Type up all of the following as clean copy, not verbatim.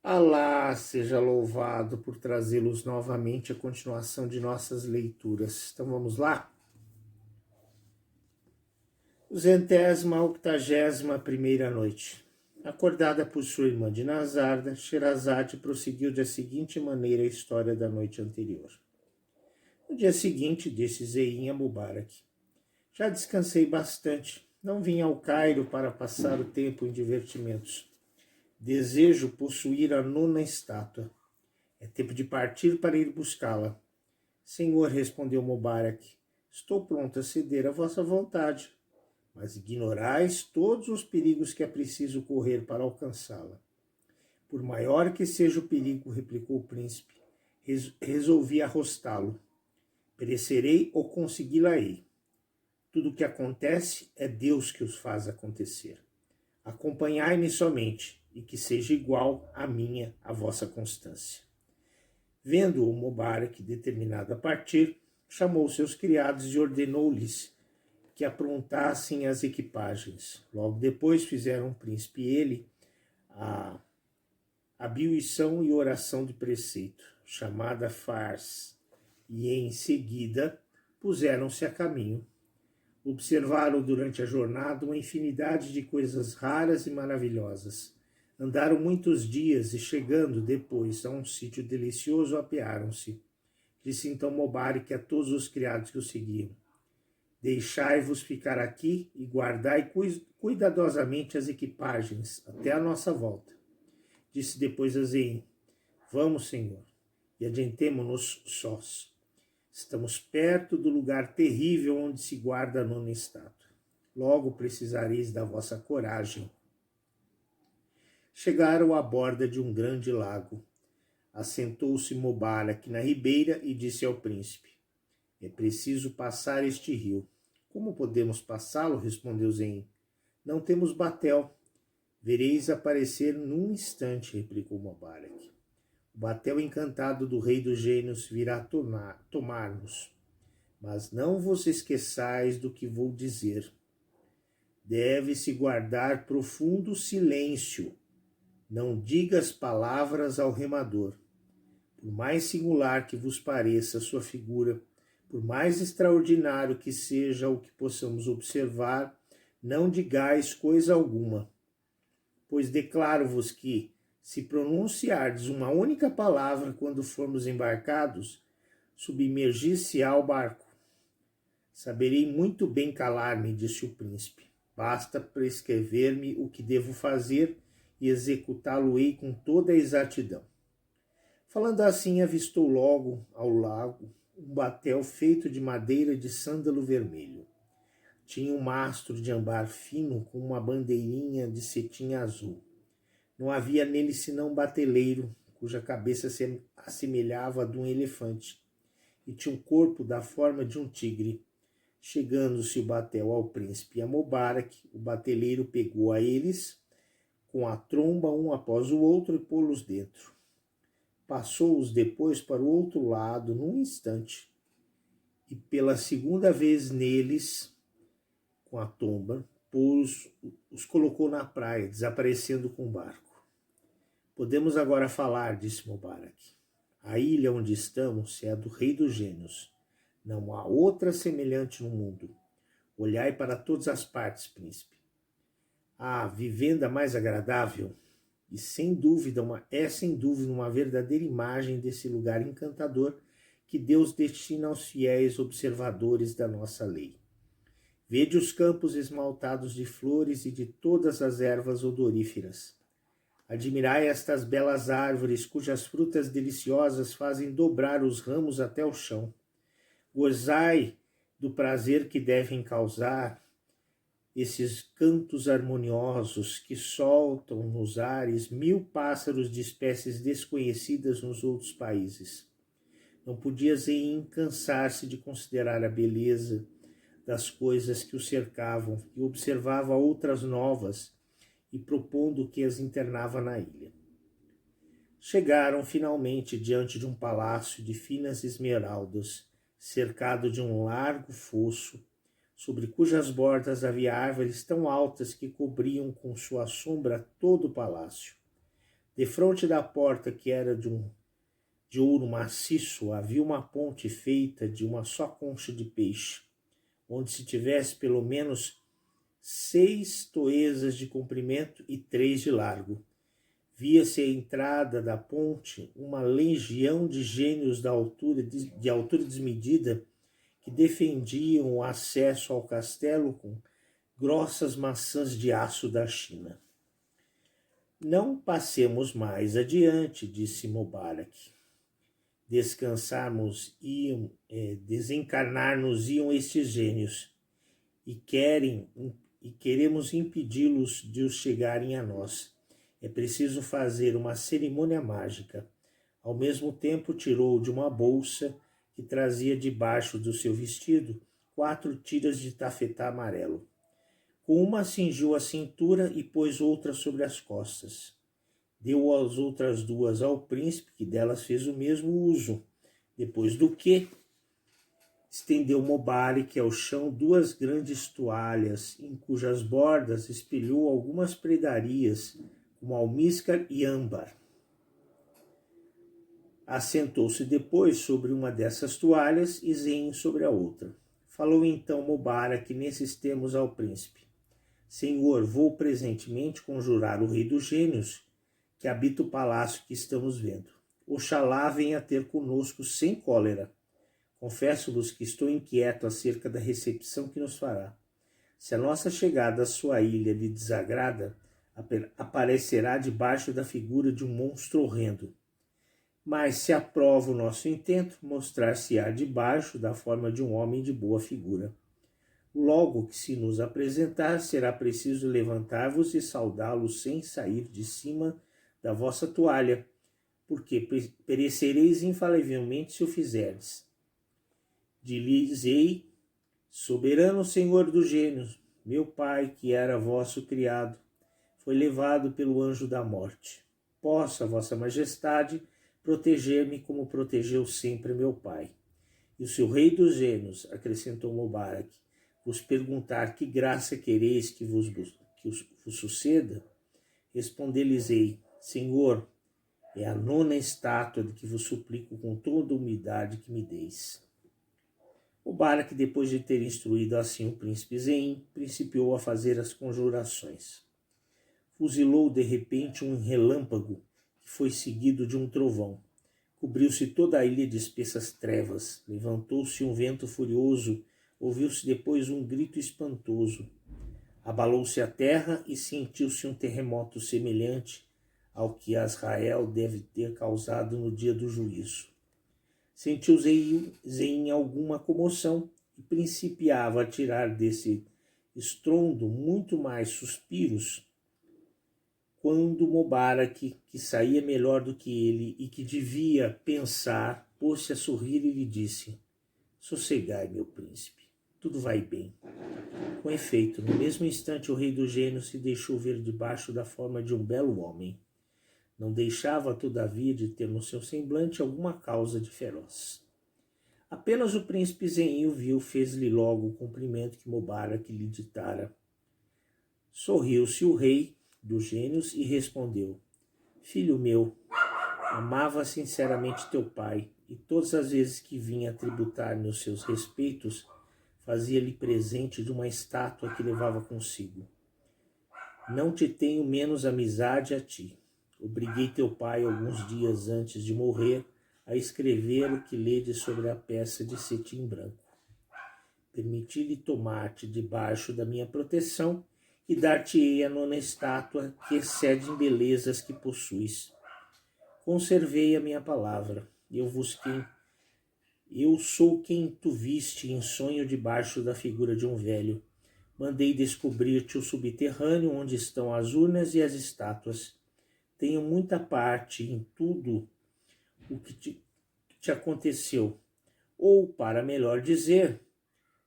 Alá seja louvado por trazê-los novamente à continuação de nossas leituras. Então vamos lá? 281ª noite. Acordada por sua irmã Dinazarda, Sherazade prosseguiu da seguinte maneira a história da noite anterior. No dia seguinte, disse Zein a Mubarak: já descansei bastante. Não vim ao Cairo para passar o tempo em divertimentos. Desejo possuir a 9ª estátua. É tempo de partir para ir buscá-la. Senhor, respondeu Mubarak, estou pronto a ceder à vossa vontade, mas ignorais todos os perigos que é preciso correr para alcançá-la. Por maior que seja o perigo, replicou o príncipe, resolvi arrostá-lo. Perecerei ou consegui-la-ei. Tudo o que acontece é Deus que os faz acontecer. Acompanhai-me somente, e que seja igual a minha a vossa constância. Vendo-o Mubarak determinado a partir, chamou seus criados e ordenou-lhes que aprontassem as equipagens. Logo depois fizeram o príncipe e ele a abiuição e oração de preceito, chamada fars, e em seguida puseram-se a caminho. Observaram durante a jornada uma infinidade de coisas raras e maravilhosas. Andaram muitos dias e, chegando depois a um sítio delicioso, apearam-se. Disse então Mubarak a todos os criados que o seguiam: deixai-vos ficar aqui e guardai cuidadosamente as equipagens até a nossa volta. Disse depois a Zein: vamos, senhor, e adiantemo-nos sós. Estamos perto do lugar terrível onde se guarda a 9ª estátua. Logo precisareis da vossa coragem. Chegaram à borda de um grande lago. Assentou-se Mubarak na ribeira e disse ao príncipe: é preciso passar este rio. Como podemos passá-lo? Respondeu Zein. Não temos batel. Vereis aparecer num instante, replicou Mubarak. O batel encantado do rei dos gênios virá tomar-nos. Mas não vos esqueçais do que vou dizer. Deve-se guardar profundo silêncio. Não digas palavras ao remador. Por mais singular que vos pareça sua figura, por mais extraordinário que seja o que possamos observar, não digais coisa alguma. Pois declaro-vos que, se pronunciardes uma única palavra quando formos embarcados, submergir-se-á o barco. Saberei muito bem calar-me, disse o príncipe. Basta prescrever-me o que devo fazer e executá-lo-ei com toda a exatidão. Falando assim, avistou logo ao lago um batel feito de madeira de sândalo vermelho. Tinha um mastro de ambar fino com uma bandeirinha de cetim azul. Não havia nele senão um bateleiro, cuja cabeça se assemelhava a de um elefante, e tinha um corpo da forma de um tigre. Chegando-se o batel ao príncipe e a Mubarak, o bateleiro pegou a eles, com a tromba um após o outro, e pô-los dentro. Passou-os depois para o outro lado num instante, e pela segunda vez neles, com a tromba, os colocou na praia, desaparecendo com o barco. Podemos agora falar, disse Mubarak. A ilha onde estamos é a do rei dos gênios. Não há outra semelhante no mundo. Olhai para todas as partes, príncipe. Há vivenda mais agradável, e sem dúvida uma verdadeira imagem desse lugar encantador que Deus destina aos fiéis observadores da nossa lei. Vede os campos esmaltados de flores e de todas as ervas odoríferas. Admirai estas belas árvores, cujas frutas deliciosas fazem dobrar os ramos até o chão. Gozai do prazer que devem causar esses cantos harmoniosos que soltam nos ares 1000 pássaros de espécies desconhecidas nos outros países. Não podia Zein cansar-se de considerar a beleza das coisas que o cercavam e observava outras novas e propondo que as internava na ilha. Chegaram finalmente diante de um palácio de finas esmeraldas, cercado de um largo fosso, sobre cujas bordas havia árvores tão altas que cobriam com sua sombra todo o palácio. Defronte da porta, que era de ouro maciço, havia uma ponte feita de uma só concha de peixe, onde se tivesse pelo menos 6 toesas de comprimento e 3 de largo. Via-se à entrada da ponte uma legião de gênios de altura desmedida que defendiam o acesso ao castelo com grossas maçãs de aço da China. Não passemos mais adiante, disse Mobarak. Desencarnar-nos-iam estes gênios e queremos impedi-los de os chegarem a nós. É preciso fazer uma cerimônia mágica. Ao mesmo tempo, tirou de uma bolsa que trazia debaixo do seu vestido 4 tiras de tafetá amarelo. Com uma cingiu a cintura e pôs outra sobre as costas. Deu as outras 2 ao príncipe, que delas fez o mesmo uso, depois do que estendeu Mobarak ao chão 2 grandes toalhas, em cujas bordas espelhou algumas predarias, como almíscar e âmbar. Assentou-se depois sobre uma dessas toalhas e Zein sobre a outra. Falou então Mobarak nesses termos ao príncipe: Senhor, vou presentemente conjurar o rei dos gênios, que habita o palácio que estamos vendo. Oxalá venha ter conosco sem cólera. Confesso-vos que estou inquieto acerca da recepção que nos fará. Se a nossa chegada à sua ilha lhe desagrada, aparecerá debaixo da figura de um monstro horrendo. Mas se aprova o nosso intento, mostrar-se-á debaixo da forma de um homem de boa figura. Logo que se nos apresentar, será preciso levantar-vos e saudá-lo sem sair de cima da vossa toalha, porque perecereis infalivelmente se o fizerdes. Dir-lhes-ei: soberano Senhor dos gênios, meu pai, que era vosso criado, foi levado pelo anjo da morte. Possa vossa majestade proteger-me como protegeu sempre meu pai. E se o rei dos gênios, acrescentou Mobarak, vos perguntar que graça quereis que vos suceda, responder-lhes-ei: Senhor, é a 9ª estátua de que vos suplico com toda a humildade que me deis. Mobarak, depois de ter instruído assim o príncipe Zein, principiou a fazer as conjurações. Fuzilou de repente um relâmpago, que foi seguido de um trovão. Cobriu-se toda a ilha de espessas trevas. Levantou-se um vento furioso. Ouviu-se depois um grito espantoso. Abalou-se a terra e sentiu-se um terremoto semelhante ao que Azrael deve ter causado no dia do juízo. Sentiu Zein alguma comoção e principiava a tirar desse estrondo muito mais suspiros, quando Mobarak, que saía melhor do que ele e que devia pensar, pôs-se a sorrir e lhe disse: Sossegai, meu príncipe, tudo vai bem. Com efeito, no mesmo instante o rei dos gênios se deixou ver debaixo da forma de um belo homem. Não deixava, todavia, de ter no seu semblante alguma causa de feroz. Apenas o príncipe Zein o viu, fez-lhe logo o cumprimento que Mobarak lhe ditara. Sorriu-se o rei dos gênios e respondeu: Filho meu, amava sinceramente teu pai, e todas as vezes que vinha tributar-me os seus respeitos, fazia-lhe presente de uma estátua que levava consigo. Não te tenho menos amizade a ti. Obriguei teu pai, alguns dias antes de morrer, a escrever o que ledes sobre a peça de cetim branco. Permiti-lhe tomar-te debaixo da minha proteção e dar-te-ei a 9ª estátua que excede em belezas que possuis. Conservei a minha palavra. Eu sou quem tu viste em sonho debaixo da figura de um velho. Mandei descobrir-te o subterrâneo onde estão as urnas e as estátuas. Tenho muita parte em tudo o que te aconteceu, ou, para melhor dizer,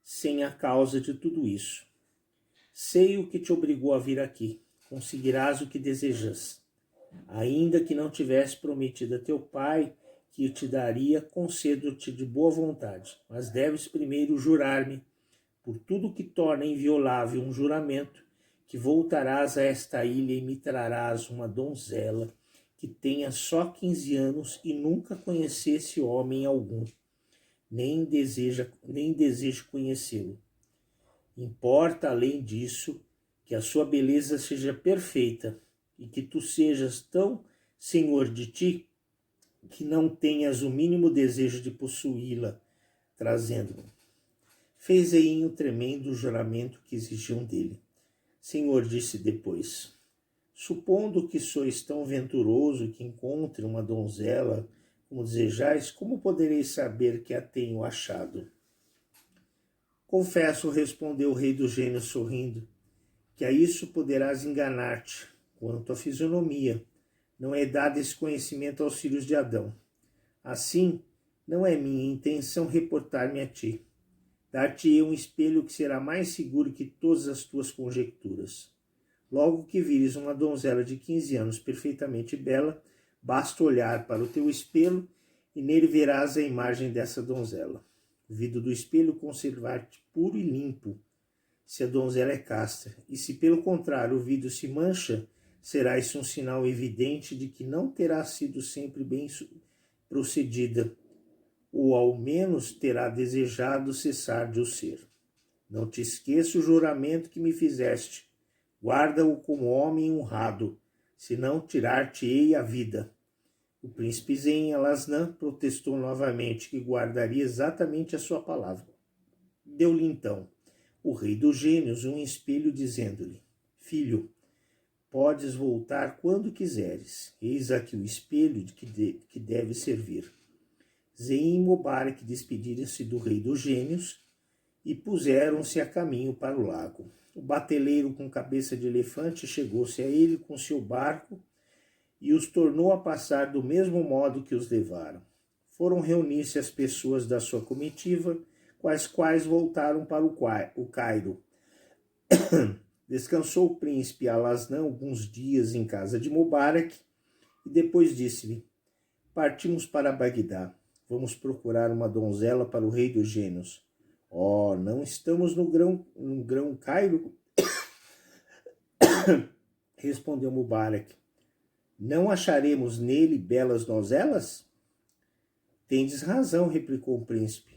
sem a causa de tudo isso. Sei o que te obrigou a vir aqui. Conseguirás o que desejas. Ainda que não tivesse prometido a teu pai que te daria, concedo-te de boa vontade. Mas deves primeiro jurar-me, por tudo que torna inviolável um juramento, que voltarás a esta ilha e me trarás uma donzela que tenha só 15 anos e nunca conhecesse homem algum, nem deseje conhecê-lo. Importa, além disso, que a sua beleza seja perfeita e que tu sejas tão senhor de ti que não tenhas o mínimo desejo de possuí-la, trazendo-me. Fez Zein o tremendo juramento que exigiam dele. Senhor, disse depois, supondo que sois tão venturoso que encontre uma donzela como desejais, como poderei saber que a tenho achado? Confesso, respondeu o rei dos gênios sorrindo, que a isso poderás enganar-te. Quanto à fisionomia, não é dado esse conhecimento aos filhos de Adão. Assim, não é minha intenção reportar-me a ti. Dar-te-ei um espelho que será mais seguro que todas as tuas conjecturas. Logo que vires uma donzela de 15 anos perfeitamente bela, basta olhar para o teu espelho e nele verás a imagem dessa donzela. O vidro do espelho conservar-te puro e limpo, se a donzela é casta, e se pelo contrário o vidro se mancha, será isso um sinal evidente de que não terá sido sempre bem procedida, ou ao menos terá desejado cessar de o ser. Não te esqueça o juramento que me fizeste, guarda-o como homem honrado, senão tirar-te-ei a vida. O príncipe Zein Alasnã protestou novamente que guardaria exatamente a sua palavra. Deu-lhe então o rei dos gênios um espelho, dizendo-lhe, filho, podes voltar quando quiseres, eis aqui o espelho que deve servir. Zein e Mubarak despediram-se do rei dos gênios e puseram-se a caminho para o lago. O bateleiro com cabeça de elefante chegou-se a ele com seu barco e os tornou a passar do mesmo modo que os levaram. Foram reunir-se as pessoas da sua comitiva, com as quais voltaram para o Cairo. Descansou o príncipe Alasnã alguns dias em casa de Mubarak e depois disse-lhe, partimos para Bagdá, vamos procurar uma donzela para o rei dos gênios. Oh, não estamos no grão Cairo? Respondeu Mubarak. Não acharemos nele belas donzelas? Tendes razão, replicou o príncipe.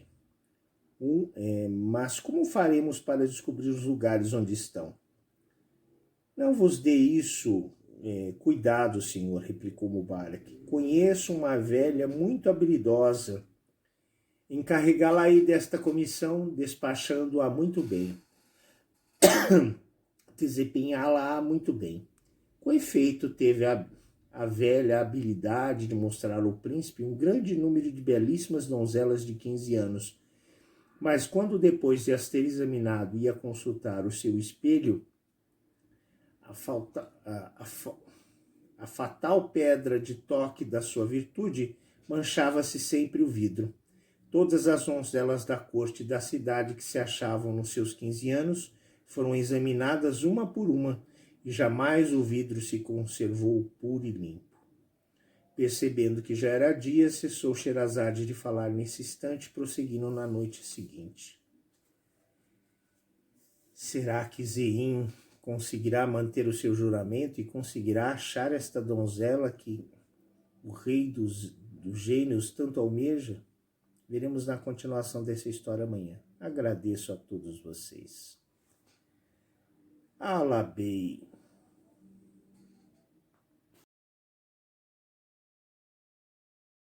Mas como faremos para descobrir os lugares onde estão? Não vos dê isso cuidado, senhor, replicou Mubarak. Conheço uma velha muito habilidosa. Encarregá-la-ei desta comissão, despachando-a muito bem. Desempenhá-la muito bem. Com efeito, teve a velha habilidade de mostrar ao príncipe um grande número de belíssimas donzelas de 15 anos. Mas quando depois de as ter examinado ia consultar o seu espelho, a fatal pedra de toque da sua virtude manchava-se sempre o vidro. Todas as donzelas da corte da cidade que se achavam nos seus 15 anos foram examinadas uma por uma, e jamais o vidro se conservou puro e limpo. Percebendo que já era dia, cessou Sherazade de falar nesse instante, prosseguindo na noite seguinte. Será que Zein conseguirá manter o seu juramento e conseguirá achar esta donzela que o rei dos gênios tanto almeja? Veremos na continuação dessa história amanhã. Agradeço a todos vocês. Alabei.